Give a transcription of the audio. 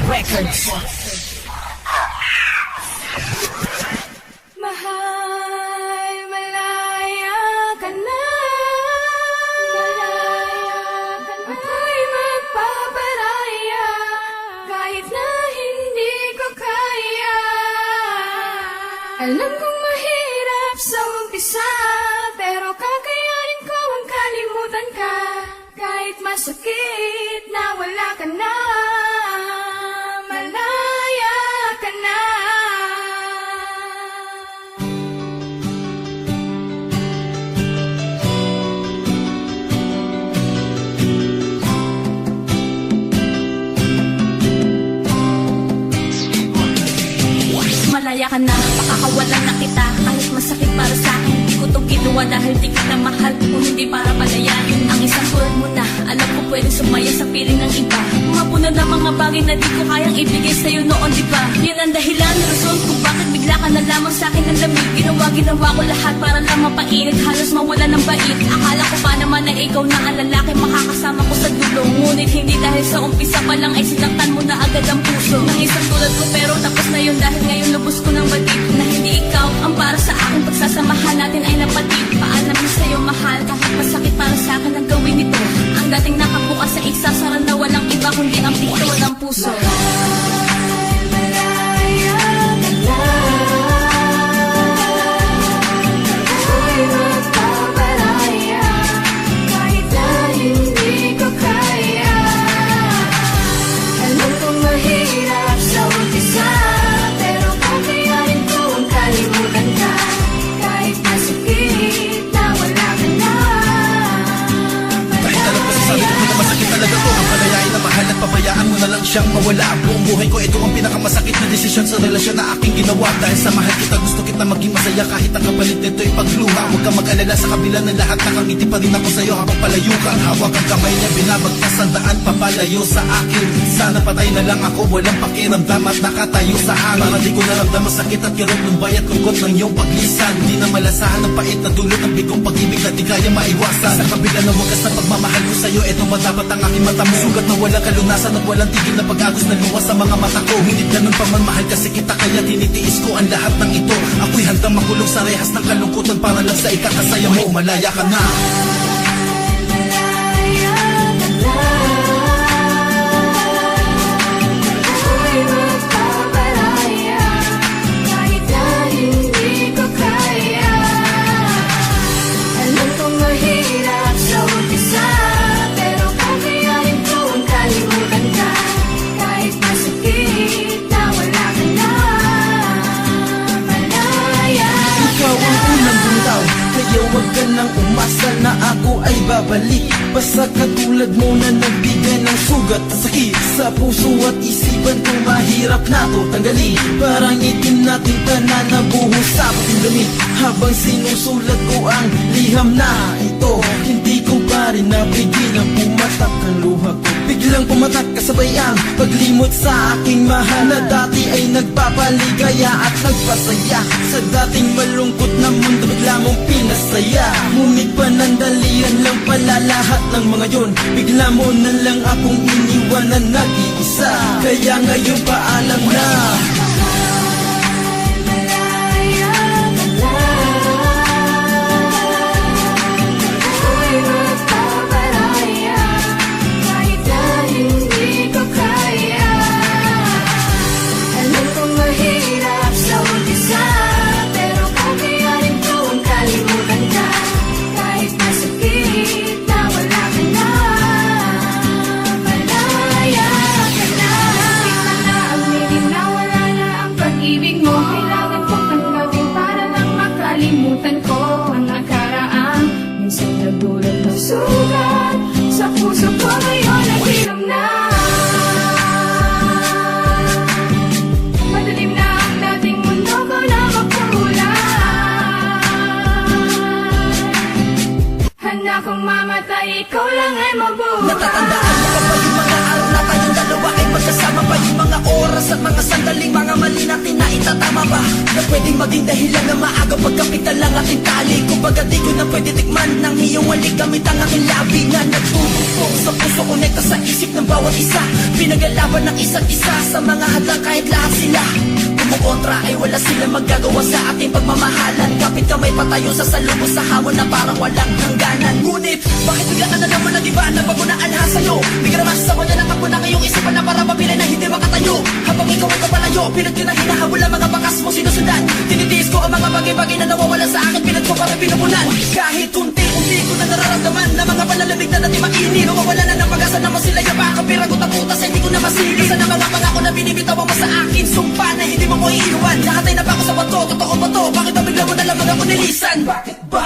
Records. Mahal, malaya ka na. Ako'y magpaparaya kahit na hindi ko kaya. Alam kong mahirap sa umpisa, pero kakayanin ko ang kalimutan ka. Kahit masakit na wala ka na, malaya ka na. Malaya ka na, pakakawalan na kita. Kahit masakit para sa akin, di ko to ginawa dahil di kita mahal. Kung hindi para palayain ang isang tulad mo na alam ko pwede sumaya sa piling ng iba. Mapuno na mga bagay na di ko kayang ibigay sa'yo noon, di ba? Yan ang dahilan, rason kung bakit bigla ka na lamang sa'kin ng lamig. Ginawa ko lahat para lang mapainit, halos mawala ng bait. Akala ko pa naman na ikaw na ang lalaki makakasama ko sa dulo. Ngunit hindi dahil sa umpisa pa lang ay sinaktan mo na agad ang puso ng isang tulad ko, pero tapos na yun dahil ngayon lubos ko ng batid na hindi ikaw ang para sa akin. Pagsasamahan natin ay napatid. Paalamin sa'yo mahal, kahit masakit para sa akin ang gawin ito. Ang dating nakabukas sa isasara na walang iba kundi ang pinto ng puso. Malaya ka na. Ako'y magpaparaya kahit na hindi ko kaya. Alam kong mahirap sa umpisa, pero kakayanin ko ang kalimutan ka. Kahit masakit na wala ka na, Kahit alam ko sa sarili ko na masakit talaga to, ang palayain na mahal at pabayaan mo na lang siyang mawala. Buong buhay ko ito ang pinakamasakit na desisyon sa relasyon na aking ginawa. Dahil sa mahal kita, gusto kita maging masaya kahit ang kapalit nito'y pagluha. Huwag kang mag-alala, sa kabila ng lahat, nakangiti pa rin ako sa'yo habang palayo ka. Hawak ang kamay niya, binabagtas ang daan papalayo sa akin. Sana patay na lang ako, walang pakiramdam at nakatayo sa hangin. Para di ko naramdaman sakit at kirot ng bayat lungkot ng iyong paglisan. Di na malasahan ang pait na dulot ng bigong pag-ibig na di kaya maiwasan. Sa kabila ng wagas na pagmamahal ko sa'yo, eto ba dapat ang aking mata mo? Sugat na walang kalunasan at walang tigil na pag-agos na luwas sa mga mata ko. Ngunit ganun pa man, mahal kasi kita, kaya tinitiis ko ang lahat ng ito. Ako'y handang makulong sa rehas ng kalungkutan para lang sa ikakasaya mo. Malaya ka na. malaya ka na. Ako'y magpaparaya kahit na hindi ko kaya. Alam kong mahirap sa umpisa, pero kakayanin ko ang kalimutan ka. Kahit masakit na wala ka na, malaya Ikaw ang unang bumitaw, kaya wag ka nang umasa na ako ay babalik. Basta katulad mo na nagbigay ng sugat at sakit sa puso at isipan ko, mahirap na to tanggalin. Parang itim na tinta na nabuhos sa puting damit. Habang sinusulat ko ang liham na ito, hindi ko pa rin napigilang pumatak ang luha ko. Biglang pumatak kasabay ang paglimot sa aking mahal na dati ay nagpapaligaya at nagpasaya. Sa dating malungkot na mundo bigla mong pinasaya. Ngunit panandalian lang pala lahat ng mga yun. Bigla mo na lang akong iniwan na nag-iisa. Kaya ngayon paalam na. malaya ka na. Ako'y magpaparaya kahit na hindi ko kaya. Alam kong mahirap sa umpisa, pero kakayanin ko ang kalimutan ka. Kahit masakit na wala ka na, malaya ka na. Aminin na wala na ang pag-ibig mo. Kailangan kong tanggapin para lang makalimutan ko ang nakaraan. Minsan nagdulot ng sugat sa puso ko, ngayon naghilom na. Madilim na ang dating mundo ko na makulay. Handa kong mamatay, ikaw lang ay mabuhay. Natatandaan mo pa ba yung mga araw na tayong dalawa ay magkasama pa? Yung mga oras at mga sandaling mga mali natin na itatama ba? Na pwedeng maging dahilan na maaga pagkapitan lang ating tali. Kumbaga di ko na pwede tikman ng iyong walik gamit ang aking labi na nagtutugtog sa puso, konekta sa isip ng ng bawat isa, pinaglalaban ng isa't isa sa mga hadlang kahit lahat sila kumukontra ay wala silang magagawa sa ating pagmamahalan. Kapit kamay patayo sa salubos sa hamon na parang walang hangganan. Ngunit, bakit bigla ka na naman na diba na bago na alha sa'yo? Di ka naman sasawa na natakbo na ngayong isipan na para mapilay na hindi makatayo. Habang ikaw ay kapalayo, pilit ko na hinahabol ang mga bakas mo sinusundan. Tinitiis ko ang mga bagay-bagay na nawawala sa akin, pilit ko para pinupunan. Kahit unti-unti ko na nararamdaman na mga palalamig na natin makinig. Nawawala na ng pag-asa na mo sila yaba. Kapiragot ang putas ay hindi ko na masilip. Isa na mga pangako na binibitawan mo sa akin. Sumpa na hindi mo ko iiwan. Lahat ay napako sa bato, totoo ba to? Bakit ba bigla mo na lang mga ako nilisan? Bakit ba?